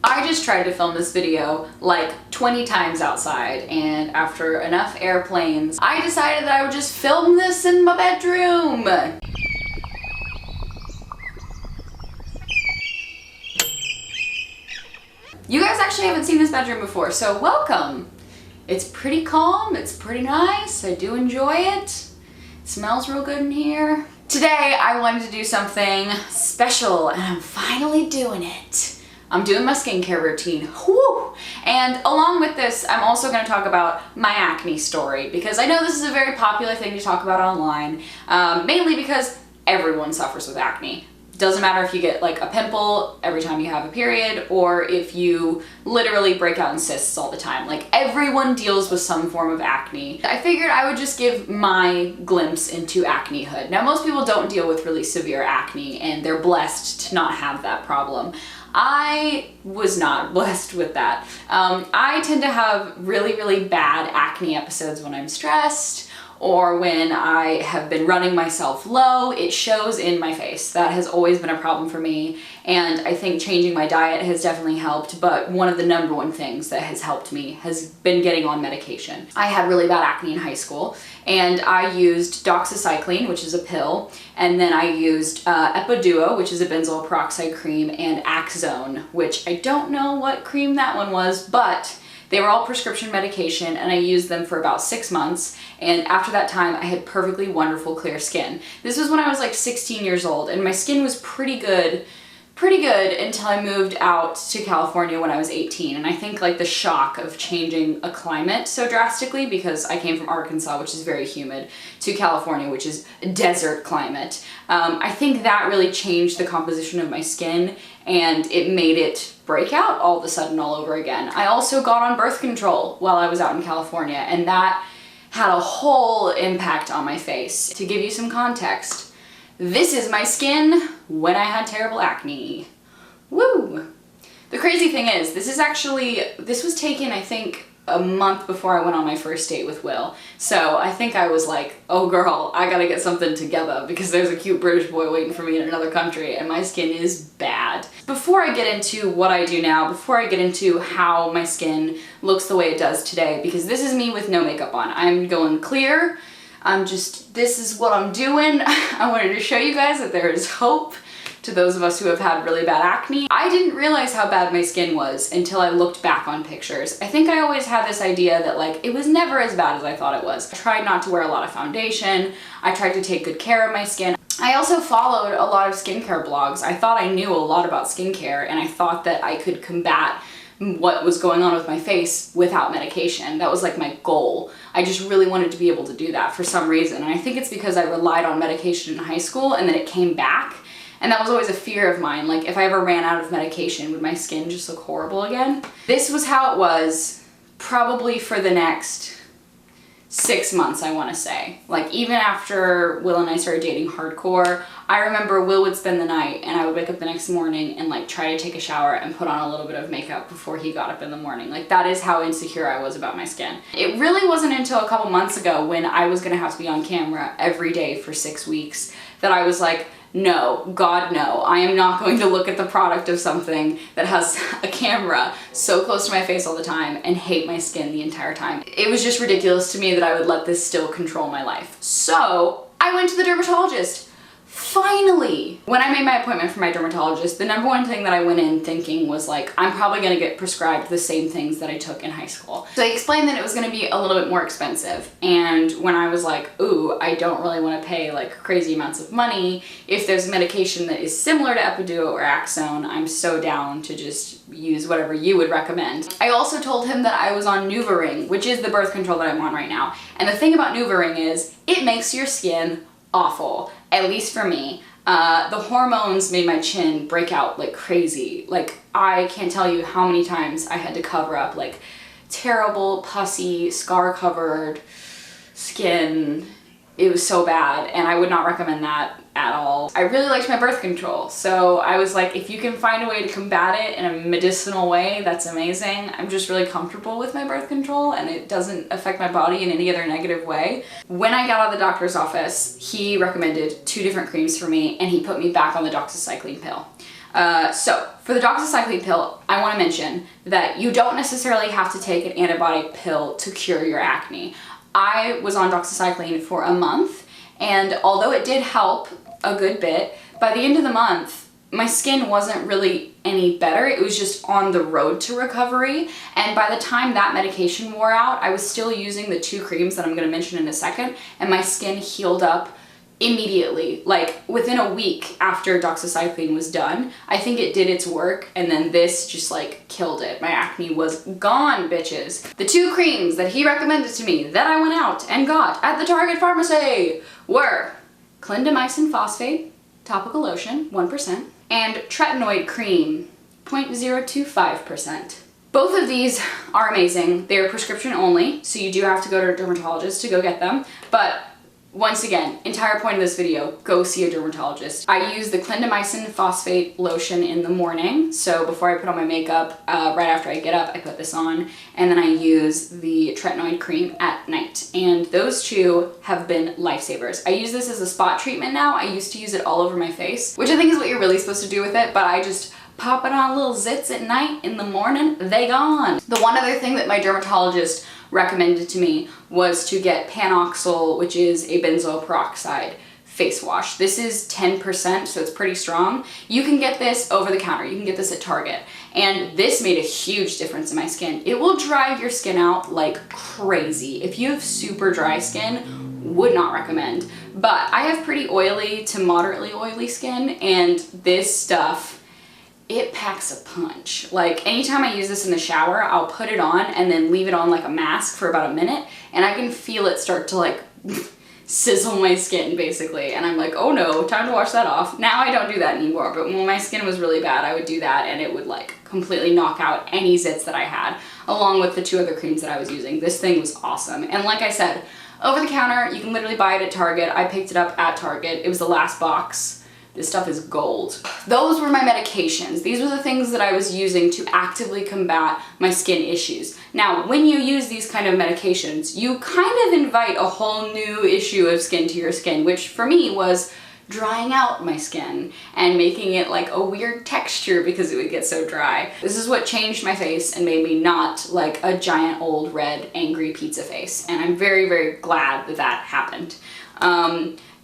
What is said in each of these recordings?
I just tried to film this video like 20 times outside, and after enough airplanes, I decided that I would just film this in my bedroom. You guys actually haven't seen this bedroom before, so welcome. It's pretty calm, it's pretty nice, I do enjoy it. It smells real good in here. Today I wanted to do something special, and I'm finally doing it. I'm doing my skincare routine, whoo! And along with this, I'm also going to talk about my acne story, because I know this is a very popular thing to talk about online, mainly because everyone suffers with acne. Doesn't matter if you get like a pimple every time you have a period, or if you literally break out in cysts all the time. Like, everyone deals with some form of acne. I figured I would just give my glimpse into acnehood. Now, most people don't deal with really severe acne, and they're blessed to not have that problem. I was not blessed with that. I tend to have really bad acne episodes when I'm stressed, or when I have been running myself low. It shows in my face. That has always been a problem for me, and I think changing my diet has definitely helped, but one of the #1 things that has helped me has been getting on medication. I had really bad acne in high school, and I used doxycycline, which is a pill, and then I used epiduo, which is a benzoyl peroxide cream, and aczone, which I don't know what cream that one was, but they were all prescription medication, and I used them for about 6 months, and after that time I had perfectly wonderful clear skin. This was when I was like 16 years old, and my skin was pretty good until I moved out to California when I was 18. And I think like the shock of changing a climate so drastically, because I came from Arkansas, which is very humid, to California, which is a desert climate, I think that really changed the composition of my skin, and it made it break out all of a sudden all over again. I also got on birth control while I was out in California, and that had a whole impact on my face. To give you some context, this is my skin when I had terrible acne. Woo! The crazy thing is, this was taken, I think, a month before I went on my first date with Will. So I think I was like, oh girl, I gotta get something together, because there's a cute British boy waiting for me in another country, and my skin is bad. Before I get into what I do now, before I get into how my skin looks the way it does today, because this is me with no makeup on. I'm going clear. This is what I'm doing. I wanted to show you guys that there is hope to those of us who have had really bad acne. I didn't realize how bad my skin was until I looked back on pictures. I think I always had this idea that like it was never as bad as I thought it was. I tried not to wear a lot of foundation. I tried to take good care of my skin. I also followed a lot of skincare blogs. I thought I knew a lot about skincare, and I thought that I could combat what was going on with my face without medication. That was like my goal. I just really wanted to be able to do that for some reason. And I think it's because I relied on medication in high school, and then it came back. And that was always a fear of mine. Like, if I ever ran out of medication, would my skin just look horrible again? This was how it was probably for the next 6 months, I want to say. Like, even after Will and I started dating hardcore, I remember Will would spend the night, and I would wake up the next morning and like try to take a shower and put on a little bit of makeup before he got up in the morning. Like, that is how insecure I was about my skin. It really wasn't until a couple months ago, when I was gonna have to be on camera every day for 6 weeks, that I was like, no, God no, I am not going to look at the product of something that has a camera so close to my face all the time and hate my skin the entire time. It was just ridiculous to me that I would let this still control my life. So I went to the dermatologist. Finally! When I made my appointment for my dermatologist, the #1 thing that I went in thinking was like, I'm probably gonna get prescribed the same things that I took in high school. So I explained that it was gonna be a little bit more expensive, and when I was like, ooh, I don't really wanna pay like crazy amounts of money, if there's medication that is similar to epiduo or aczone, I'm so down to just use whatever you would recommend. I also told him that I was on NuvaRing, which is the birth control that I'm on right now. And the thing about NuvaRing is, it makes your skin awful, at least for me. The hormones made my chin break out like crazy. Like, I can't tell you how many times I had to cover up like terrible, pussy, scar-covered skin. It was so bad, and I would not recommend that at all. I really liked my birth control, so I was like, if you can find a way to combat it in a medicinal way, that's amazing. I'm just really comfortable with my birth control, and it doesn't affect my body in any other negative way. When I got out of the doctor's office, he recommended 2 different creams for me, and he put me back on the doxycycline pill. So For the doxycycline pill, I want to mention that you don't necessarily have to take an antibiotic pill to cure your acne. I was on doxycycline for a month, and although it did help a good bit, by the end of the month, my skin wasn't really any better. It was just on the road to recovery. And by the time that medication wore out, I was still using the 2 creams that I'm going to mention in a second, and my skin healed up immediately, like within a week after doxycycline was done. I think it did its work, and then this just like killed it. My acne was gone, bitches. The 2 creams that he recommended to me that I went out and got at the Target pharmacy were clindamycin phosphate topical lotion 1% and tretanoid cream 0.025%. Both of these are amazing. They're prescription only, so you do have to go to a dermatologist to go get them, but once again, entire point of this video, go see a dermatologist. I use the clindamycin phosphate lotion in the morning. So before I put on my makeup, right after I get up, I put this on, and then I use the tretanoid cream at night. And those 2 have been lifesavers. I use this as a spot treatment now. I used to use it all over my face, which I think is what you're really supposed to do with it, but I just pop it on little zits at night. In the morning, they gone. The one other thing that my dermatologist recommended to me was to get panoxyl, which is a benzoyl peroxide face wash. This is 10%, so it's pretty strong. You can get this over the counter. You can get this at Target. And this made a huge difference in my skin. It will dry your skin out like crazy. If you have super dry skin, would not recommend. But I have pretty oily to moderately oily skin, and this stuff, it packs a punch. Like anytime I use this in the shower, I'll put it on and then leave it on like a mask for about a minute, and I can feel it start to like sizzle my skin basically, and I'm like, oh no, time to wash that off. Now I don't do that anymore, but when my skin was really bad, I would do that, and it would like completely knock out any zits that I had, along with the 2 other creams that I was using. This thing was awesome. And like I said, over the counter, you can literally buy it at Target. I picked it up at Target. It was the last box. This stuff is gold. Those were my medications. These were the things that I was using to actively combat my skin issues. Now, when you use these kind of medications, you kind of invite a whole new issue of skin to your skin, which for me was drying out my skin and making it like a weird texture because it would get so dry. This is what changed my face and made me not like a giant old red angry pizza face. And I'm very, very glad that that happened.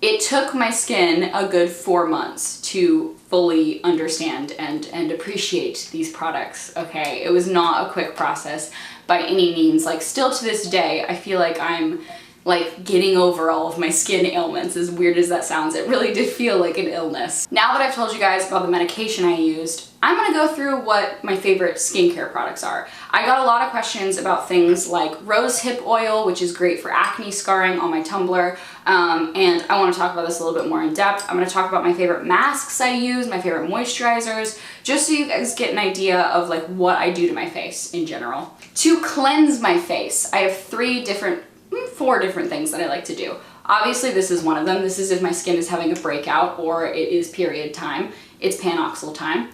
It took my skin a good 4 months to fully understand and appreciate these products, okay? It was not a quick process by any means. Like, still to this day, I feel like I'm like getting over all of my skin ailments, as weird as that sounds. It really did feel like an illness. Now that I've told you guys about the medication I used, I'm gonna go through what my favorite skincare products are. I got a lot of questions about things like rosehip oil, which is great for acne scarring, on my Tumblr, and I wanna talk about this a little bit more in depth. I'm gonna talk about my favorite masks I use, my favorite moisturizers, just so you guys get an idea of like what I do to my face in general. To cleanse my face, I have 4 different things that I like to do. Obviously, this is one of them. This is if my skin is having a breakout or it is period time. It's panoxyl time.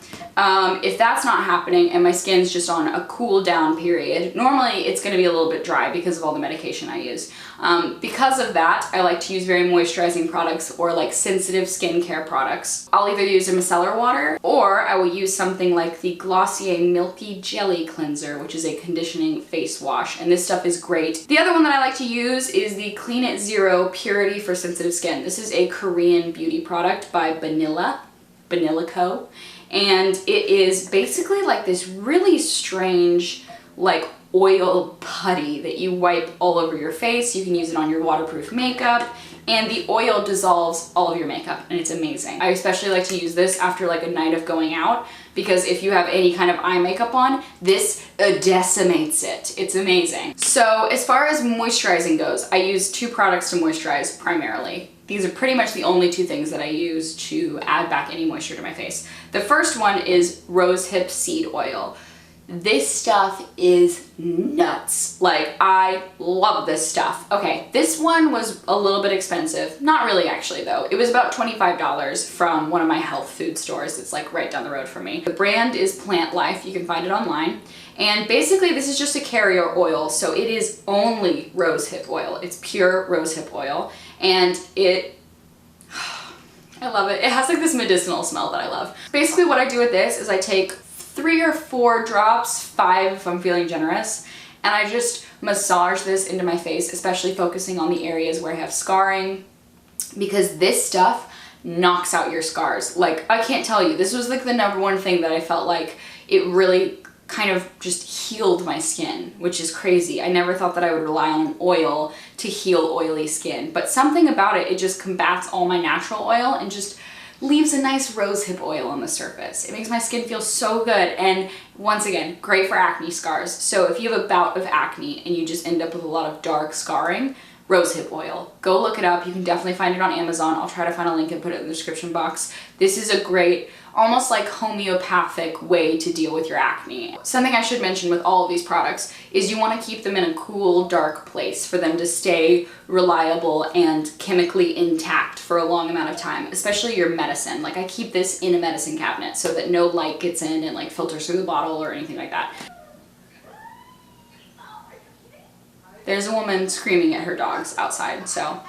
If that's not happening and my skin's just on a cool down period, normally it's gonna be a little bit dry because of all the medication I use. Because of that, I like to use very moisturizing products or like sensitive skincare products. I'll either use a micellar water or I will use something like the Glossier Milky Jelly Cleanser, which is a conditioning face wash, and this stuff is great. The other one that I like to use is the Clean It Zero Purity for Sensitive Skin. This is a Korean beauty product by Banilla Co. And it is basically like this really strange like oil putty that you wipe all over your face. You can use it on your waterproof makeup, and the oil dissolves all of your makeup, and it's amazing. I especially like to use this after like a night of going out, because if you have any kind of eye makeup on, this decimates it. It's amazing. So as far as moisturizing goes, I use 2 products to moisturize primarily. These are pretty much the only 2 things that I use to add back any moisture to my face. The first one is rosehip seed oil. This stuff is nuts. Like, I love this stuff. Okay, this one was a little bit expensive. Not really, actually, though. It was about $25 from one of my health food stores. It's like right down the road from me. The brand is Plant Life. You can find it online. And basically, this is just a carrier oil, so it is only rosehip oil. It's pure rosehip oil, and I love it. It has like this medicinal smell that I love. Basically what I do with this is I take 3 or 4 drops, 5 if I'm feeling generous, and I just massage this into my face, especially focusing on the areas where I have scarring, because this stuff knocks out your scars. Like, I can't tell you, this was like the #1 thing that I felt like it really kind of just healed my skin, which is crazy. I never thought that I would rely on an oil to heal oily skin, but something about it, it just combats all my natural oil and just leaves a nice rosehip oil on the surface. It makes my skin feel so good, and once again, great for acne scars. So if you have a bout of acne and you just end up with a lot of dark scarring, rosehip oil. Go look it up. You can definitely find it on Amazon. I'll try to find a link and put it in the description box. This is a great, almost like homeopathic way to deal with your acne. Something I should mention with all of these products is you want to keep them in a cool, dark place for them to stay reliable and chemically intact for a long amount of time, especially your medicine. Like, I keep this in a medicine cabinet so that no light gets in and like filters through the bottle or anything like that. There's a woman screaming at her dogs outside, so.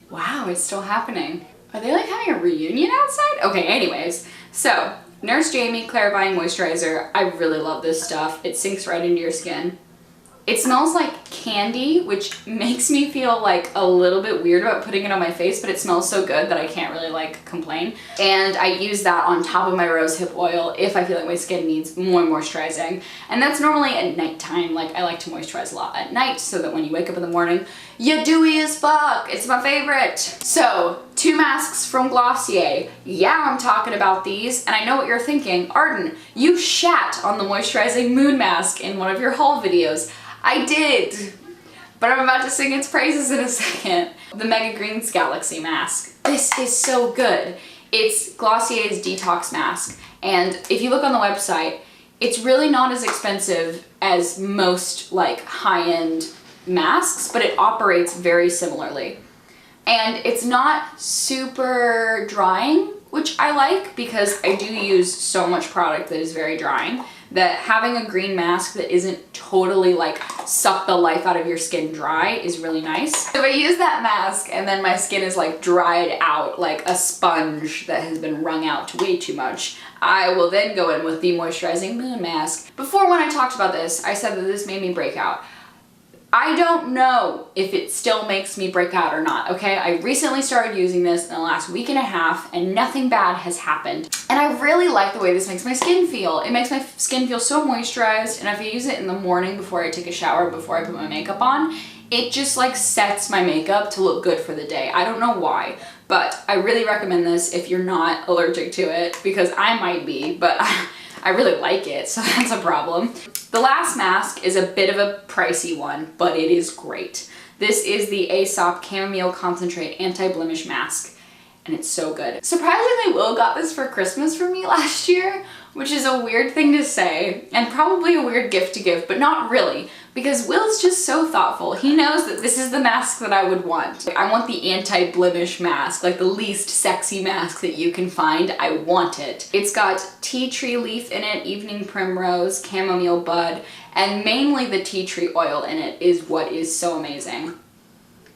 Wow, it's still happening. Are they like having a reunion outside? Okay, anyways. So, Nurse Jaimie Clarifying Moisturizer. I really love this stuff. It sinks right into your skin. It smells like candy, which makes me feel like a little bit weird about putting it on my face, but it smells so good that I can't really like complain. And I use that on top of my rosehip oil if I feel like my skin needs more moisturizing. And that's normally at nighttime. Like, I like to moisturize a lot at night so that when you wake up in the morning, you're dewy as fuck. It's my favorite. So, 2 masks from Glossier. Yeah, I'm talking about these. And I know what you're thinking. Arden, you shat on the Moisturizing Moon Mask in one of your haul videos. I did, but I'm about to sing its praises in a second. The Maggie Greene's Galaxy Mask. This is so good. It's Glossier's detox mask, and if you look on the website, it's really not as expensive as most like high-end masks, but it operates very similarly. And it's not super drying, which I like because I do use so much product that is very drying, that having a green mask that isn't totally like suck the life out of your skin dry is really nice. If I use that mask and then my skin is like dried out like a sponge that has been wrung out way too much, I will then go in with the Moisturizing Moon Mask. Before, when I talked about this, I said that this made me break out. I don't know if it still makes me break out or not, okay? I recently started using this in the last week and a half and nothing bad has happened. And I really like the way this makes my skin feel. It makes my skin feel so moisturized, and if I use it in the morning before I take a shower, before I put my makeup on, it just like sets my makeup to look good for the day. I don't know why, but I really recommend this if you're not allergic to it, because I might be, but I really like it, so that's a problem. The last mask is a bit of a pricey one, but it is great. This is the Aesop Chamomile Concentrate Anti-Blemish Mask, and it's so good. Surprisingly, Will got this for Christmas for me last year, which is a weird thing to say, and probably a weird gift to give, but not really, because Will's just so thoughtful. He knows that this is the mask that I would want. I want the anti-blemish mask, like the least sexy mask that you can find. I want it. It's got tea tree leaf in it, evening primrose, chamomile bud, and mainly the tea tree oil in it is what is so amazing.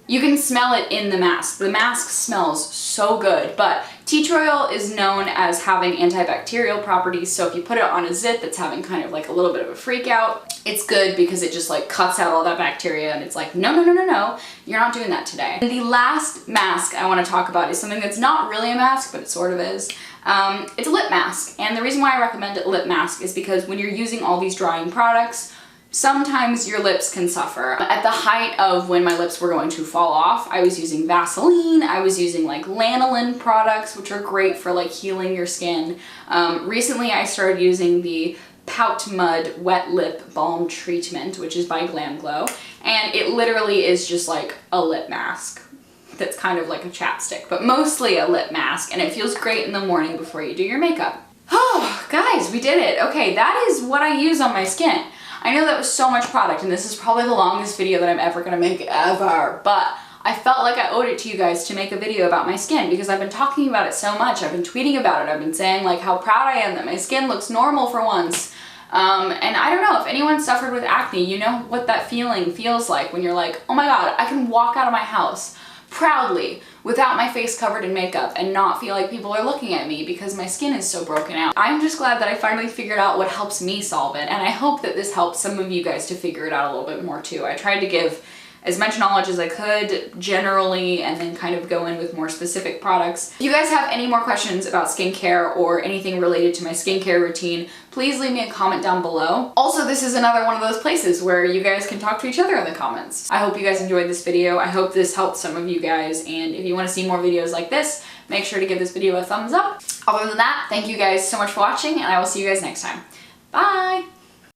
You can smell it in the mask. The mask smells so good, but tea tree oil is known as having antibacterial properties, so if you put it on a zit that's having kind of like a little bit of a freak out, it's good because it just like cuts out all that bacteria, and it's like, no, no, no, no, no, you're not doing that today. And the last mask I want to talk about is something that's not really a mask, but it sort of is. It's a lip mask, and the reason why I recommend a lip mask is because when you're using all these drying products, sometimes your lips can suffer. At the height of when my lips were going to fall off, I was using Vaseline, I was using like lanolin products, which are great for like healing your skin. Recently I started using the Pout Mud Wet Lip Balm Treatment, which is by Glam Glow, and it literally is just like a lip mask that's kind of like a chapstick, but mostly a lip mask, and it feels great in the morning before you do your makeup. Oh, guys, we did it. Okay, that is what I use on my skin. I know that was so much product, and this is probably the longest video that I'm ever gonna make ever, but I felt like I owed it to you guys to make a video about my skin because I've been talking about it so much. I've been tweeting about it. I've been saying like how proud I am that my skin looks normal for once. And I don't know, if anyone suffered with acne, you know what that feeling feels like when you're like, oh my god, I can walk out of my house proudly without my face covered in makeup and not feel like people are looking at me because my skin is so broken out. I'm just glad that I finally figured out what helps me solve it, and I hope that this helps some of you guys to figure it out a little bit more too. I tried to give as much knowledge as I could generally and then kind of go in with more specific products. If you guys have any more questions about skincare or anything related to my skincare routine, please leave me a comment down below. Also, this is another one of those places where you guys can talk to each other in the comments. I hope you guys enjoyed this video. I hope this helped some of you guys, and if you want to see more videos like this, make sure to give this video a thumbs up. Other than that, thank you guys so much for watching, and I will see you guys next time. Bye!